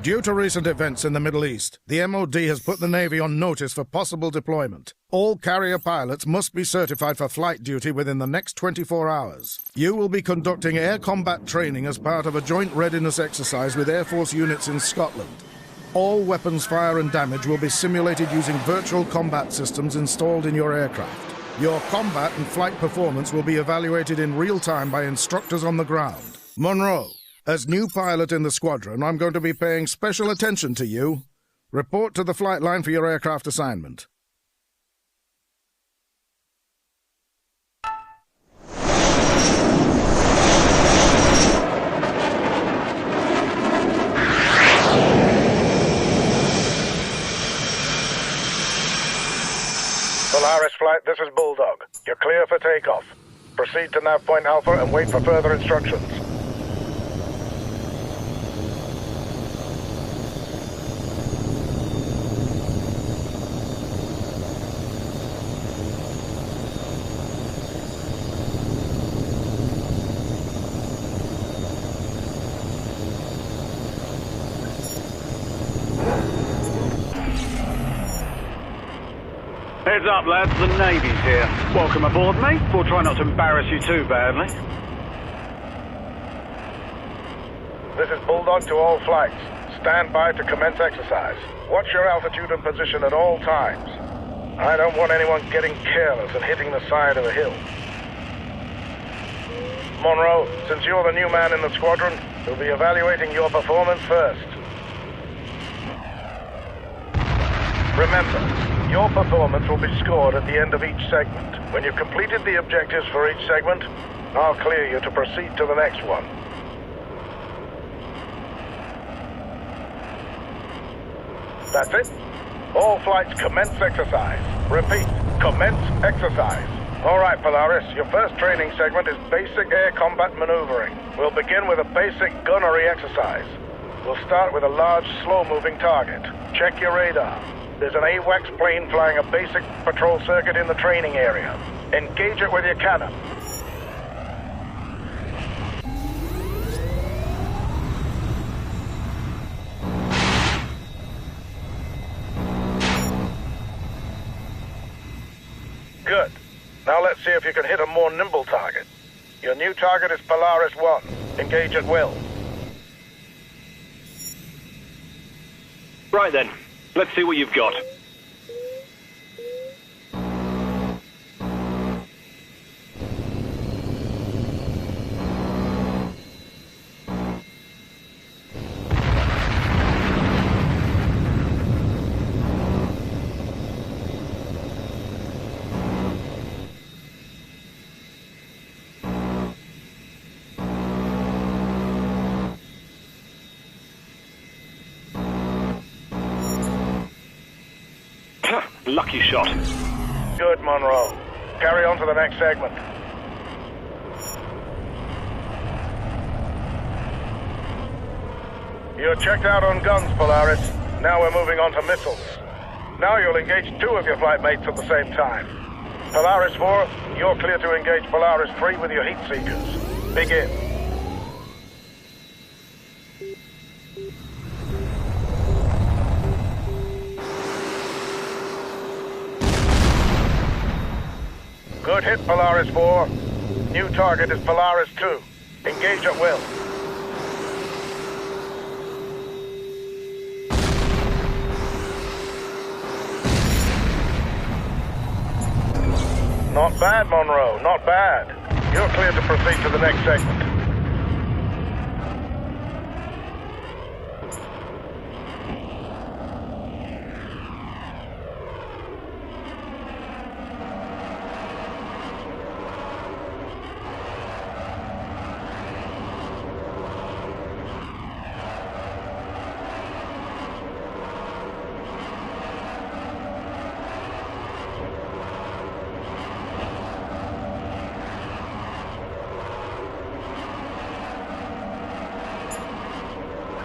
Due to recent events in the Middle East, the MOD has put the Navy on notice for possible deployment. All carrier pilots must be certified for flight duty within the next 24 hours. You will be conducting air combat training as part of a joint readiness exercise with Air Force units in Scotland. All weapons fire and damage will be simulated using virtual combat systems installed in your aircraft. Your combat and flight performance will be evaluated in real time by instructors on the ground. Monroe, as new pilot in the squadron, I'm going to be paying special attention to you. Report to the flight line for your aircraft assignment. Polaris Flight, this is Bulldog. You're clear for takeoff. Proceed to nav point Alpha and wait for further instructions. Heads up, lads, the Navy's here. Welcome aboard, mate. We'll try not to embarrass you too badly. This is Bulldog to all flights. Stand by to commence exercise. Watch your altitude and position at all times. I don't want anyone getting careless and hitting the side of a hill. Monroe, since you're the new man in the squadron, we'll be evaluating your performance first. Remember, your performance will be scored at the end of each segment. When you've completed the objectives for each segment, I'll clear you to proceed to the next one. That's it. All flights commence exercise. Repeat, commence exercise. All right, Polaris, your first training segment is basic air combat maneuvering. We'll begin with a basic gunnery exercise. We'll start with a large, slow-moving target. Check your radar. There's an H.A.W.X.2 plane flying a basic patrol circuit in the training area. Engage it with your cannon. Good. Now let's see if you can hit a more nimble target. Your new target is Polaris 1. Engage at will. Right then. Let's see what you've got. Lucky shot. Good, Monroe. Carry on to the next segment. You're checked out on guns, Polaris. Now we're moving on to missiles. Now you'll engage two of your flight mates at the same time. Polaris 4, you're clear to engage Polaris 3 with your heat seekers. Begin. Good hit, Polaris 4. New target is Polaris 2. Engage at will. Not bad, Monroe, not bad. You're clear to proceed to the next segment.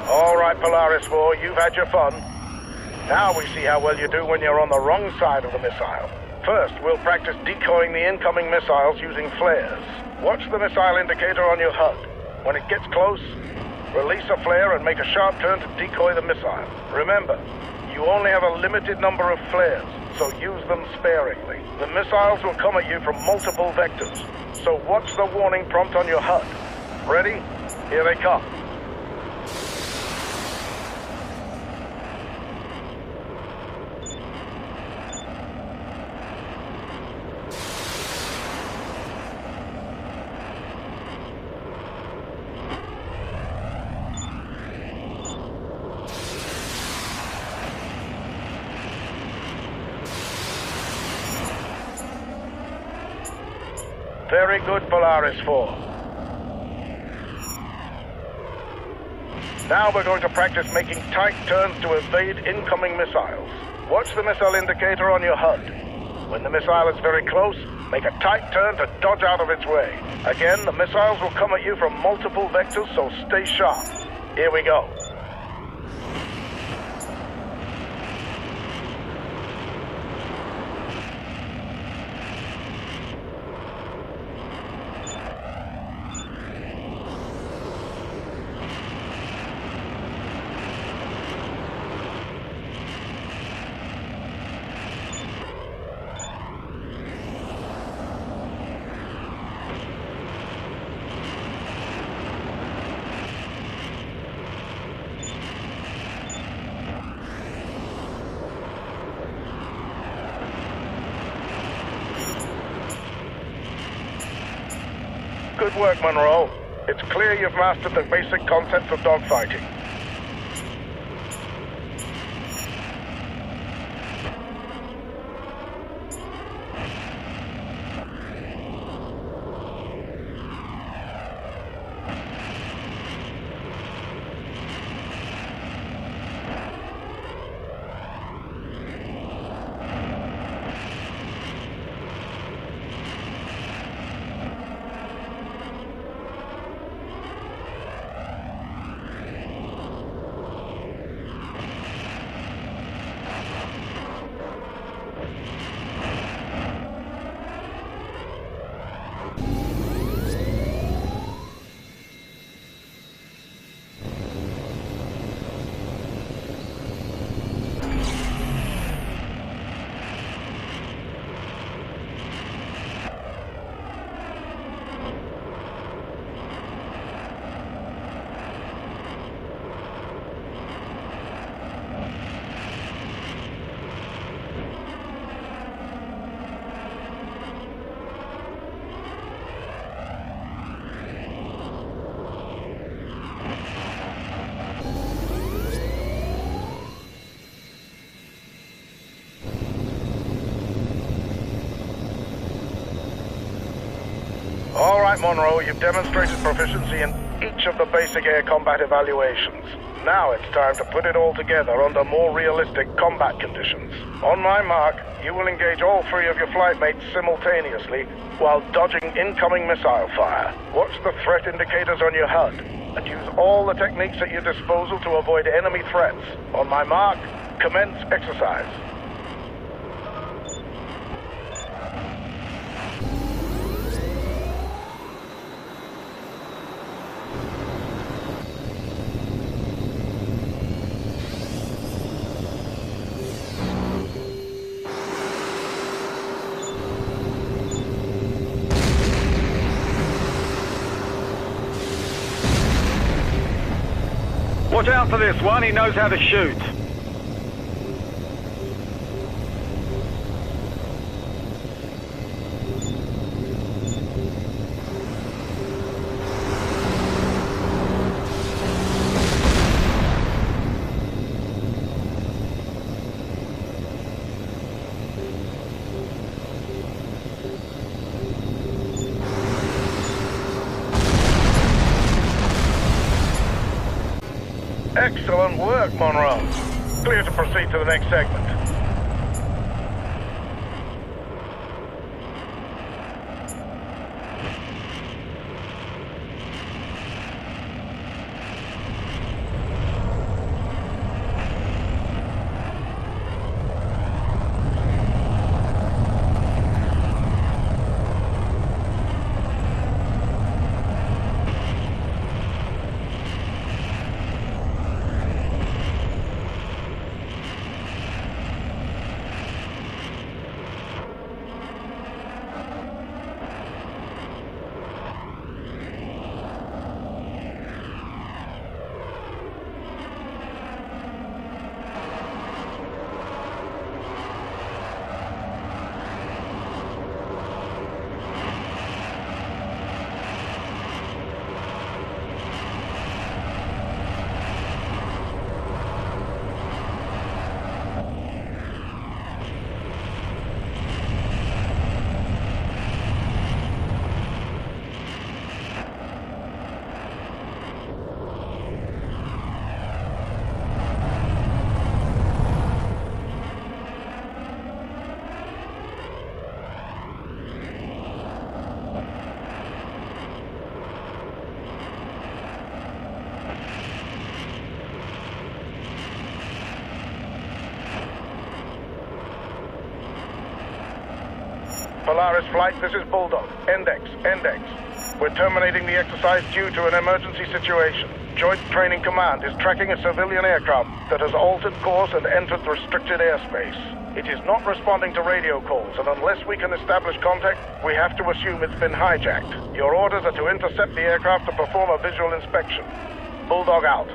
All right, Polaris 4, you've had your fun. Now we see how well you do when you're on the wrong side of the missile. First, we'll practice decoying the incoming missiles using flares. Watch the missile indicator on your HUD. When it gets close, Release a flare and make a sharp turn to decoy the missile. Remember, you only have a limited number of flares, so use them sparingly. The missiles will come at you from multiple vectors, so watch the warning prompt on your HUD. Ready? Here they come. Very good, Polaris 4. Now we're going to practice making tight turns to evade incoming missiles. Watch the missile indicator on your HUD. When the missile is very close, make a tight turn to dodge out of its way. Again, the missiles will come at you from multiple vectors, so stay sharp. Here we go. Good work, Monroe. It's clear you've mastered the basic concepts of dogfighting. All right, Monroe, you've demonstrated proficiency in each of the basic air combat evaluations. Now it's time to put it all together under more realistic combat conditions. On my mark, you will engage all three of your flight mates simultaneously while dodging incoming missile fire. Watch the threat indicators on your HUD and use all the techniques at your disposal to avoid enemy threats. On my mark, commence exercise. Watch out for this one, he knows how to shoot. Excellent work, Monroe. Clear to proceed to the next segment. Polaris Flight, this is Bulldog. Index. We're terminating the exercise due to an emergency situation. Joint Training Command is tracking a civilian aircraft that has altered course and entered restricted airspace. It is not responding to radio calls, and unless we can establish contact, we have to assume it's been hijacked. Your orders are to intercept the aircraft and perform a visual inspection. Bulldog out.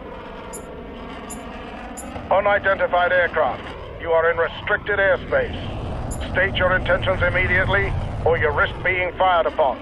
Unidentified aircraft. You are in restricted airspace. State your intentions immediately, or you risk being fired upon.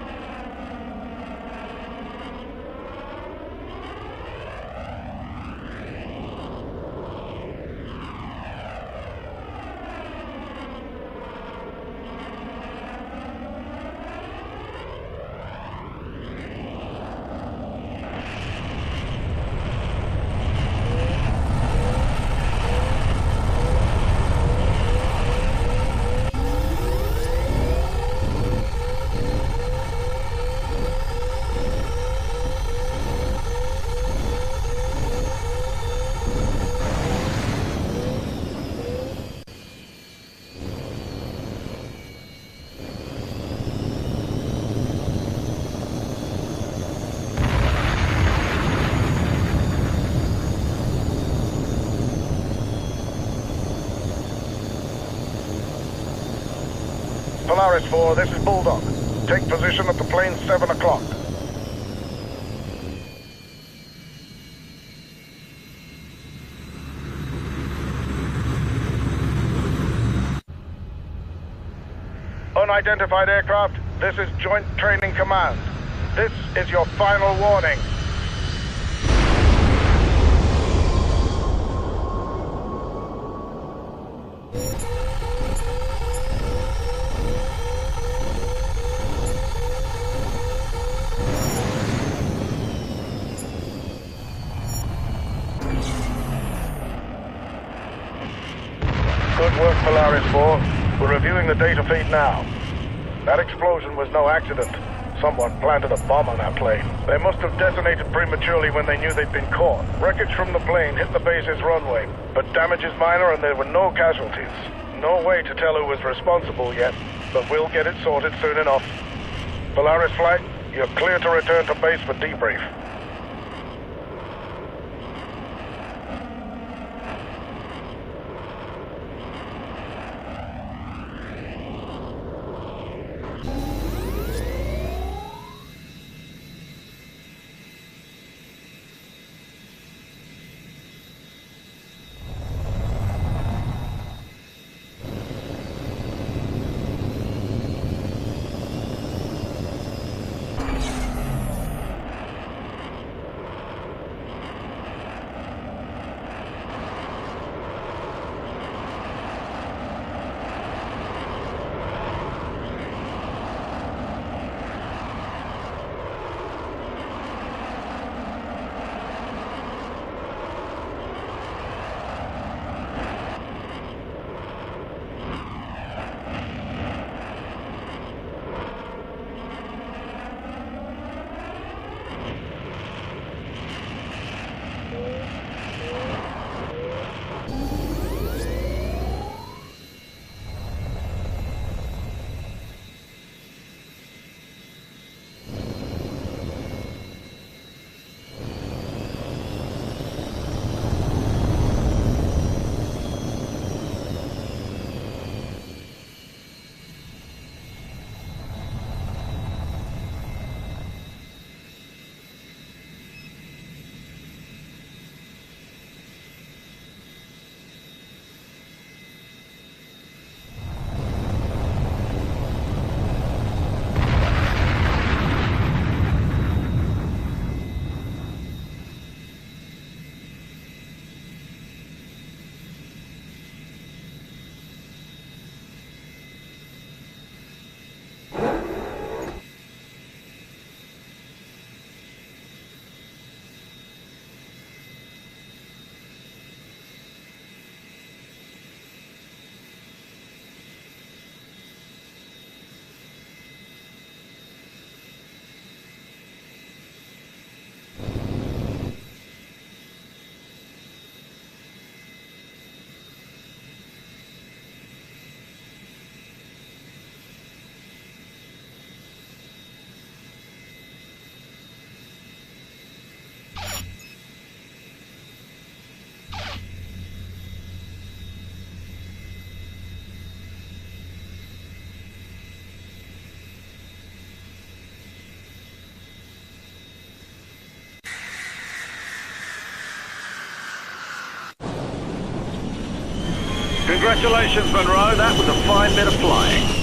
Polaris 4, this is Bulldog. Take position at the plane 7 o'clock. Unidentified aircraft, this is Joint Training Command. This is your final warning. Good work, Polaris 4. We're reviewing the data feed now. That explosion was no accident. Someone planted a bomb on that plane. They must have detonated prematurely when they knew they'd been caught. Wreckage from the plane hit the base's runway, but damage is minor and there were no casualties. No way to tell who was responsible yet, but we'll get it sorted soon enough. Polaris Flight, you're clear to return to base for debrief. Congratulations, Monroe. That was a fine bit of flying.